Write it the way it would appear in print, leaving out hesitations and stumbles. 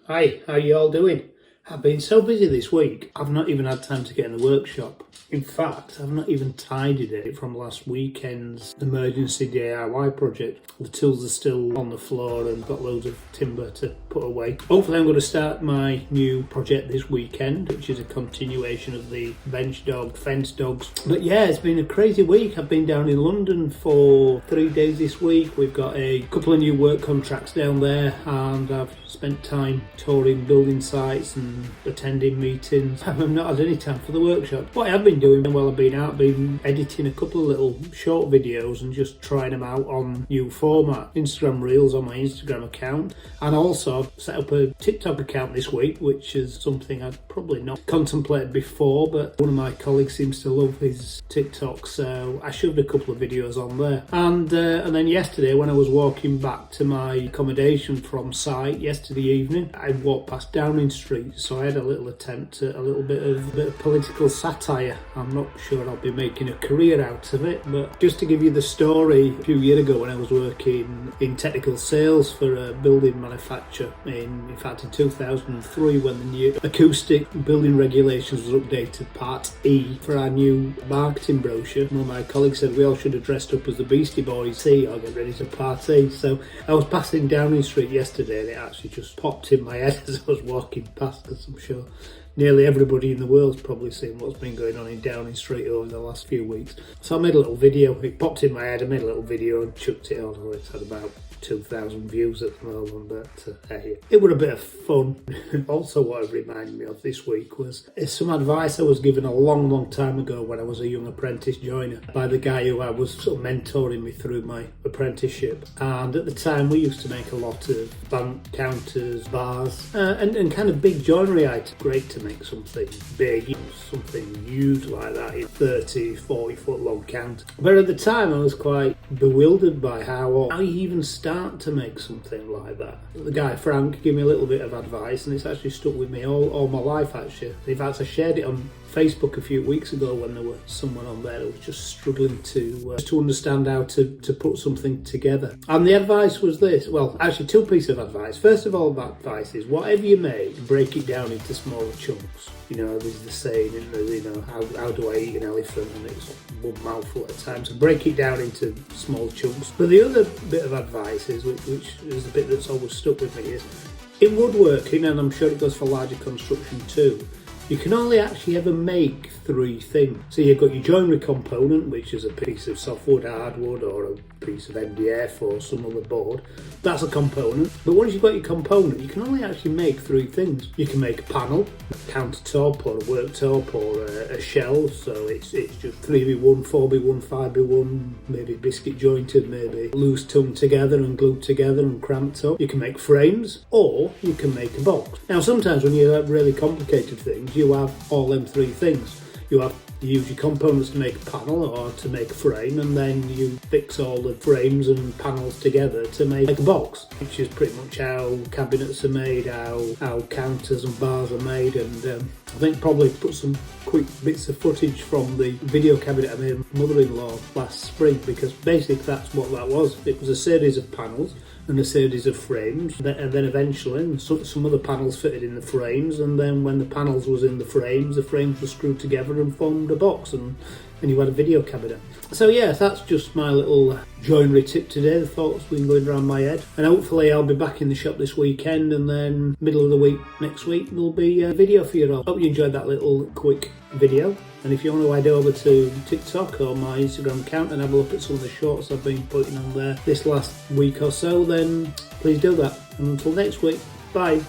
Hi, how you all doing? I've been so busy this week, I've not even had time to get in the workshop. In fact, I've not even tidied it from last weekend's emergency DIY project. The tools are still on the floor and got loads of timber to put away. Hopefully I'm going to start my new project this weekend, which is a continuation of the bench dog, fence dogs. But yeah, it's been a crazy week. I've been down in London for 3 days this week. We've got a couple of new work contracts down there and I've spent time touring building sites and attending meetings. I've not had any time for the workshop. What I have been doing while I've been out, been editing a couple of little short videos and just trying them out on new format. Instagram Reels on my Instagram account, and also I've set up a TikTok account this week, which is something I'd probably not contemplated before, but one of my colleagues seems to love his TikTok, so I shoved a couple of videos on there. And then yesterday when I was walking back to my accommodation from site yesterday evening, I walked past Downing Street, so I had a little attempt at a little bit of political satire. I'm not sure I'll be making a career out of it, but just to give you the story, a few years ago when I was working in technical sales for a building manufacturer, in fact in 2003, when the new Acoustic building regulations was updated, Part E, for our new marketing brochure, one of my colleagues said we all should have dressed up as the Beastie Boys or get ready to party. So I was passing Downing Street yesterday and it actually just popped in my head as I was walking past, because I'm sure nearly everybody in the world's probably seen what's been going on in Downing Street over the last few weeks. So I made a little video, it popped in my head, I made a little video and chucked it on. It's had about 2,000 views at the moment, but hey, it was a bit of fun. Also, what it reminded me of this week was some advice I was given a long time ago when I was a young apprentice joiner by the guy who I was sort of mentoring me through my apprenticeship. And at the time we used to make a lot of bank counters, bars, and kind of big joinery items. Great to make something big, something huge like that, in 30-40 foot long counter. But at the time I was quite bewildered by how you even start to make something like that. The guy Frank gave me a little bit of advice and it's actually stuck with me all my life actually. In fact, I shared it on Facebook a few weeks ago when there was someone on there who was just struggling to understand how to put something together. And the advice was this, well, actually two pieces of advice. First of all, that advice is whatever you make, break it down into smaller chunks. You know, there's the saying, how do I eat an elephant? And it's one mouthful at a time. So break it down into small chunks. But the other bit of advice is, which is the bit that's always stuck with me, is in woodworking, and I'm sure it goes for larger construction too, you can only actually ever make 3 things. So you've got your joinery component, which is a piece of softwood, hardwood, or a piece of MDF or some other board. That's a component. But once you've got your component, you can only actually make 3 things. You can make a panel, a countertop, or a worktop, or a shelf. So it's just 3x1, 4x1, 5x1, maybe biscuit jointed, maybe loose tongued together and glued together and cramped up. You can make frames, or you can make a box. Now sometimes when you have really complicated things, you have all them 3 things. You use your components to make a panel or to make a frame, and then you fix all the frames and panels together to make a box, which is pretty much how cabinets are made, how counters and bars are made. And I think probably put some quick bits of footage from the video cabinet I made my mother-in-law last spring, because basically that's what that was. It was a series of panels and a series of frames, and then eventually some of the panels fitted in the frames, and then when the panels was in the frames were screwed together and formed a box, and you had a video cabinet. So yeah, that's just my little joinery tip today, the thoughts been going around my head. And hopefully I'll be back in the shop this weekend, and then middle of the week next week there'll be a video for you all. Hope you enjoyed that little quick video. And if you want to head over to TikTok or my Instagram account and have a look at some of the shorts I've been putting on there this last week or so, then please do that. And until next week, bye.